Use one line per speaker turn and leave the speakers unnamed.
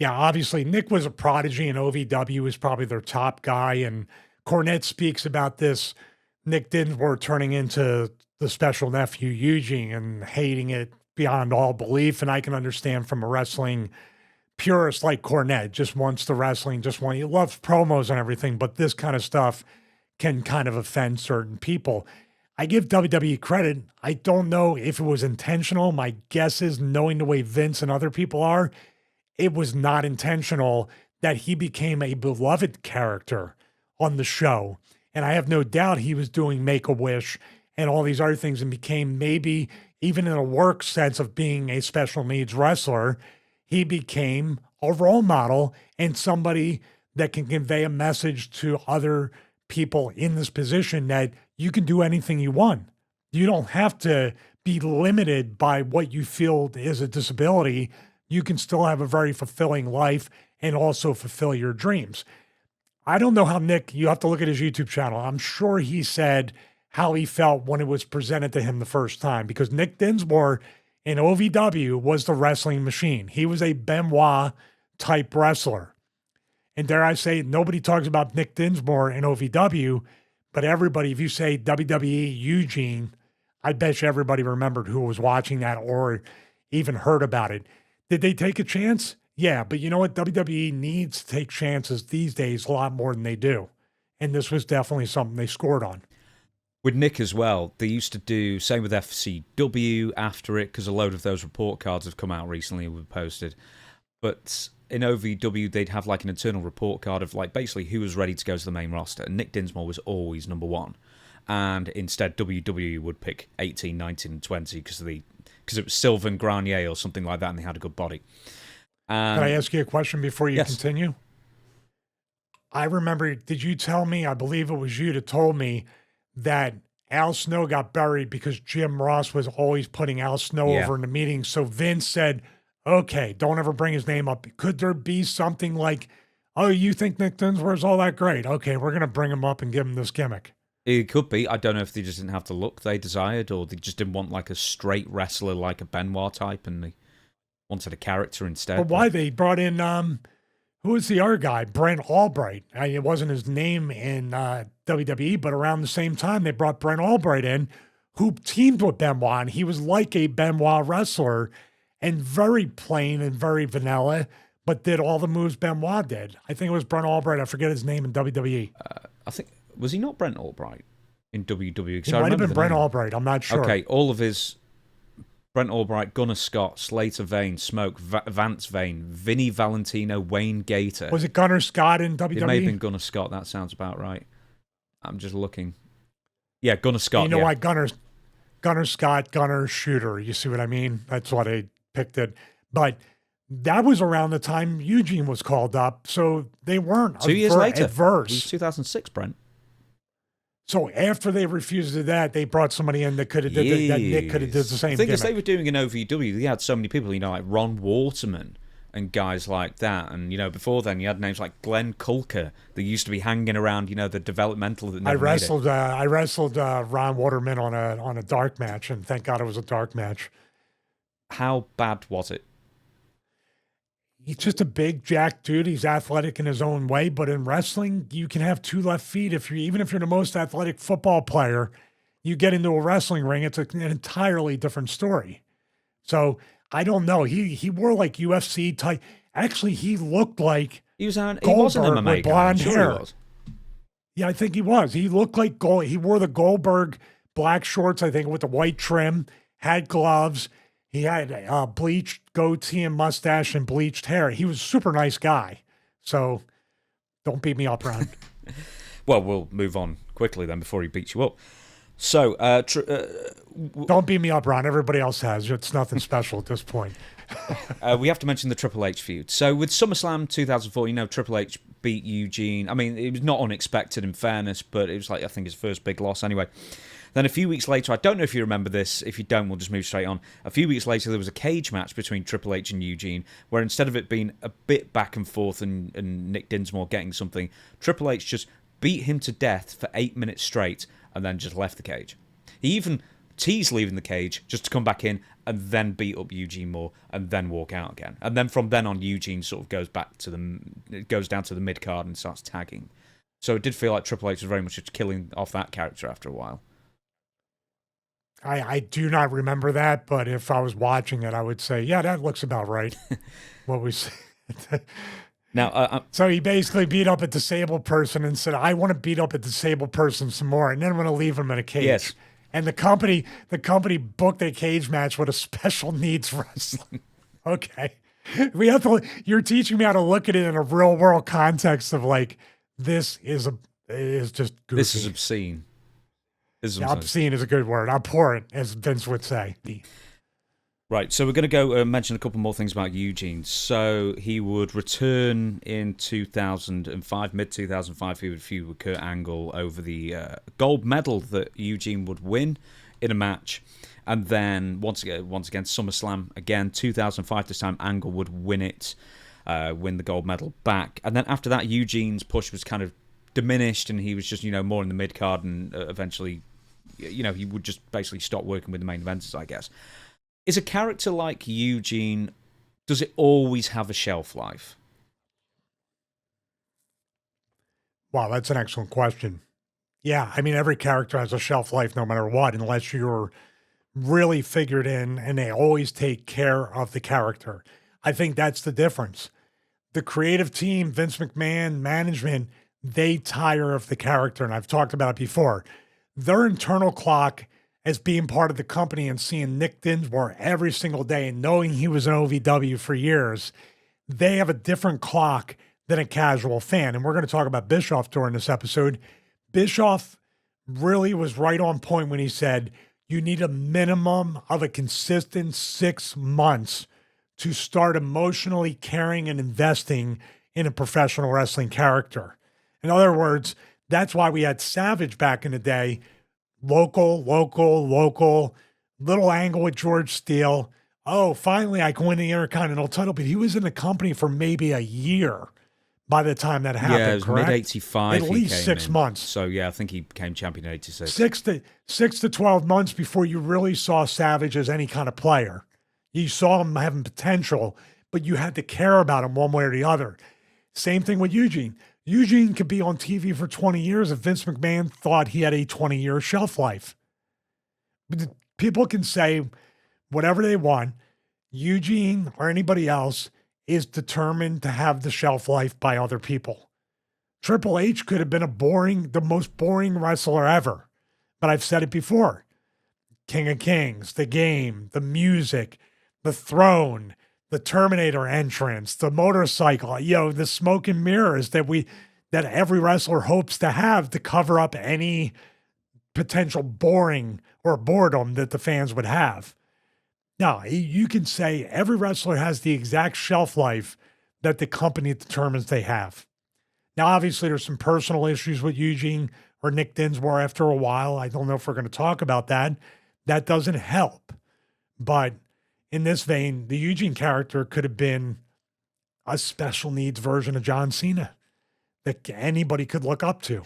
Yeah, obviously Nick was a prodigy and OVW was probably their top guy. And Cornette speaks about this Nick Dinsmore turning into the special nephew Eugene and hating it beyond all belief. And I can understand from a wrestling purist like Cornette, just wants the wrestling, he loves promos and everything, but this kind of stuff can kind of offend certain people. I give WWE credit. I don't know if it was intentional. My guess is, knowing the way Vince and other people are, it was not intentional that he became a beloved character on the show. And I have no doubt he was doing Make-A-Wish and all these other things and became, maybe even in a work sense of being a special needs wrestler, he became a role model and somebody that can convey a message to other people in this position that you can do anything you want. You don't have to be limited by what you feel is a disability. You can still have a very fulfilling life and also fulfill your dreams. I don't know how Nick, you have to look at his YouTube channel. I'm sure he said how he felt when it was presented to him the first time, because Nick Dinsmore in OVW was the wrestling machine. He was a Benoit type wrestler. And dare I say, nobody talks about Nick Dinsmore in OVW, but everybody, if you say WWE Eugene, I bet you everybody remembered who was watching that or even heard about it. Did they take a chance? Yeah, but you know what? WWE needs to take chances these days a lot more than they do. And this was definitely something they scored on.
With Nick as well, they used to do, same with FCW after it, because a load of those report cards have come out recently and were posted. But in OVW, they'd have like an internal report card of like basically who was ready to go to the main roster. And Nick Dinsmore was always number one. And instead, WWE would pick 18, 19, and 20 because it was Sylvain Grenier or something like that, and they had a good body.
Can I ask you a question before you
Yes.
continue? I remember, did you tell me, I believe it was you that told me, that Al Snow got buried because Jim Ross was always putting Al Snow over in the meetings. So Vince said, okay, don't ever bring his name up. Could there be something like, oh, you think Nick Dinsmore is all that great? Okay, we're going to bring him up and give him this gimmick.
It could be. I don't know if they just didn't have the look they desired, or they just didn't want like a straight wrestler like a Benoit type, and they wanted a character instead.
But why they brought in, who was the other guy? Brent Albright. It wasn't his name in WWE, but around the same time, they brought Brent Albright in, who teamed with Benoit, and he was like a Benoit wrestler and very plain and very vanilla, but did all the moves Benoit did. I think it was Brent Albright. I forget his name in WWE.
I think, was he not Brent Albright in WWE?
He might have been Brent Albright. I'm not sure.
Okay, all of his... Brent Albright, Gunnar Scott, Slater Vane, Smoke, Vance Vane, Vinny Valentino, Wayne Gator.
Was it Gunnar Scott in WWE?
It may have been Gunnar Scott. That sounds about right. I'm just looking. Yeah, Gunnar Scott.
You know why Gunnar Scott, Gunnar Shooter. You see what I mean? That's why they picked it. But that was around the time Eugene was called up, so they weren't
2 years later.
adverse.
It was 2006, Brent.
So after they refused to do that, they brought somebody in that could have did that Nick could have did the same
thing.
gimmick.
Is they were doing in OVW, they had so many people, like Ron Waterman and guys like that. And, before then you had names like Glenn Kulker that used to be hanging around, the developmental that never
I wrestled Ron Waterman on a dark match, and thank God it was a dark match.
How bad was it?
He's just a big jack dude. He's athletic in his own way, but in wrestling, you can have two left feet. Even if you're the most athletic football player, you get into a wrestling ring, it's an entirely different story. So I don't know. He wore like UFC type. Actually, he looked like
he was an
MMA with blonde hair.
He was.
Yeah, I think he was. He looked like Gold. He wore the Goldberg black shorts, I think, with the white trim. Had gloves. He had a bleached goatee and mustache and bleached hair. He was a super nice guy. So don't beat me up, Ron.
Well, we'll move on quickly then before he beats you up. So,
don't beat me up, Ron. Everybody else has. It's nothing special at this point.
We have to mention the Triple H feud. So with SummerSlam 2004, Triple H beat Eugene. I mean, it was not unexpected in fairness, but it was like, I think his first big loss anyway. Then a few weeks later, I don't know if you remember this. If you don't, we'll just move straight on. A few weeks later, there was a cage match between Triple H and Eugene, where instead of it being a bit back and forth and Nick Dinsmore getting something, Triple H just beat him to death for 8 minutes straight and then just left the cage. He even tease leaving the cage just to come back in and then beat up Eugene more and then walk out again. And then from then on, Eugene sort of goes down to the mid card and starts tagging. So it did feel like Triple H was very much just killing off that character after a while.
I do not remember that, but if I was watching it, I would say, yeah, that looks about right. What we said.
Now,
so he basically beat up a disabled person and said, I want to beat up a disabled person some more, and then I'm going to leave him in a cage.
Yes.
And the company booked a cage match with a special needs wrestler. Okay. You're teaching me how to look at it in a real world context of like, this is just goofy.
This is obscene.
Obscene is a good word. Abhorrent, as Vince would say.
Right, so we're going to go mention a couple more things about Eugene. So he would return in 2005, mid-2005, he would feud with Kurt Angle over the gold medal that Eugene would win in a match. And then, once again, SummerSlam, again, 2005 this time, Angle would win it, win the gold medal back. And then after that, Eugene's push was kind of diminished, and he was just, more in the mid-card, and eventually, he would just basically stop working with the main eventers, I guess. Is a character like Eugene, does it always have a shelf life?
Wow, that's an excellent question. Yeah, I mean, every character has a shelf life no matter what, unless you're really figured in and they always take care of the character. I think that's the difference. The creative team, Vince McMahon, management, they tire of the character, and I've talked about it before. Their internal clock as being part of the company and seeing Nick Dinsmore every single day and knowing he was an OVW for years, they have a different clock than a casual fan. And we're going to talk about Bischoff during this episode. Bischoff really was right on point when he said, you need a minimum of a consistent 6 months to start emotionally caring and investing in a professional wrestling character. In other words, that's why we had Savage back in the day. Local, little angle with George Steele. Oh, finally I can win the Intercontinental title, but he was in the company for maybe a year by the time that happened.
Yeah, it was mid-85.
At least 6 months.
So yeah, I think he became champion in 86.
6 to 12 months before you really saw Savage as any kind of player. You saw him having potential, but you had to care about him one way or the other. Same thing with Eugene. Eugene could be on TV for 20 years if Vince McMahon thought he had a 20-year shelf life. People can say whatever they want. Eugene or anybody else is determined to have the shelf life by other people. Triple H could have been the most boring wrestler ever. But I've said it before. King of Kings, the game, the music, the throne, the Terminator entrance, the motorcycle, the smoke and mirrors that every wrestler hopes to have to cover up any potential boring or boredom that the fans would have. Now, you can say every wrestler has the exact shelf life that the company determines they have. Now, obviously, there's some personal issues with Eugene or Nick Dinsmore after a while. I don't know if we're going to talk about that. That doesn't help. But in this vein, the Eugene character could have been a special needs version of John Cena that anybody could look up to.